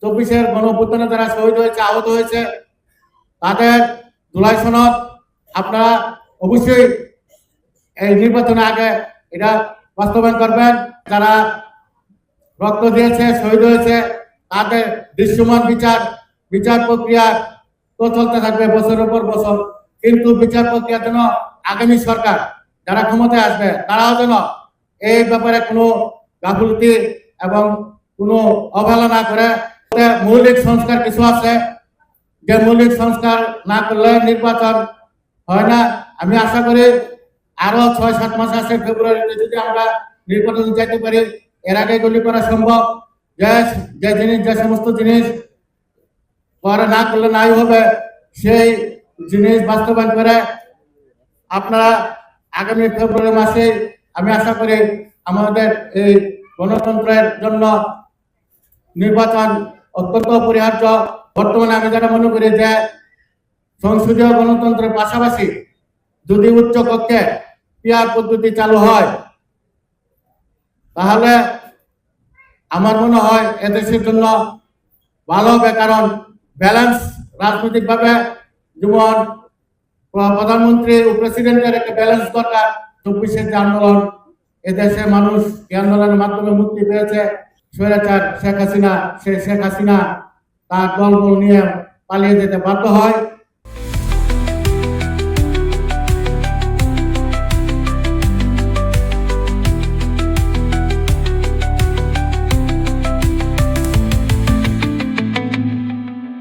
24-এর গণঅভ্যুত্থানে যারা শহীদ হয়েছে, আহত হয়েছে, তাদের জুলাই সনদ আপনারা অবশ্যই এই নির্বাচনের আগে এটা বাস্তবায়ন করবেন। যারা রক্ত দিয়েছে, শহীদ হয়েছে, তাদের দৃশ্যমান বিচার প্রক্রিয়া তো চলতে থাকবে বছরের পর বছর। কিন্তু বিচার প্রক্রিয়া যেন আগামী সরকার যারা ক্ষমতায় আসবে তারাও যেন এই ব্যাপারে কোনো গাফিলতি এবং কোনো অবহেলা না করে। মৌলিক সংস্কার কিছু আছে, যে মৌলিক সংস্কার না করলে নির্বাচন হয় না। আমি আশা করি আরো 6-7 মাস আছে, ফেব্রুয়ারিতে যদি আমরা নির্বাচন যাইতে পারি, এর আগে এগুলি করা সম্ভব। যে সমস্ত জিনিস করে না করলে নাই হবে, সেই জিনিস বাস্তবায়ন করে আপনারা আগামী ফেব্রুয়ারি মাসে আমি আশা করি আমাদের এই গণতন্ত্রের জন্য নির্বাচন অত্যন্ত অপরিহার্য। বর্তমানে আমি যেটা মনে করি যে সংসদীয় গণতন্ত্রের পাশাপাশি যদি উচ্চ কক্ষে পিআর পদ্ধতি চালু হয়, তাহলে আমার মনে হয় এদেশের জন্য ভালো হবে। কারণ ব্যালেন্স রাজনৈতিকভাবে যেমন প্রধানমন্ত্রী ও প্রেসিডেন্টের একটা ব্যালেন্স দরকার। 24-এর যে আন্দোলন, এদেশে মানুষ এই আন্দোলনের মাধ্যমে মুক্তি পেয়েছে। স্বৈরাচার শেখ হাসিনা তার দলবল নিয়ে পালিয়ে যেতে বাধ্য হয়।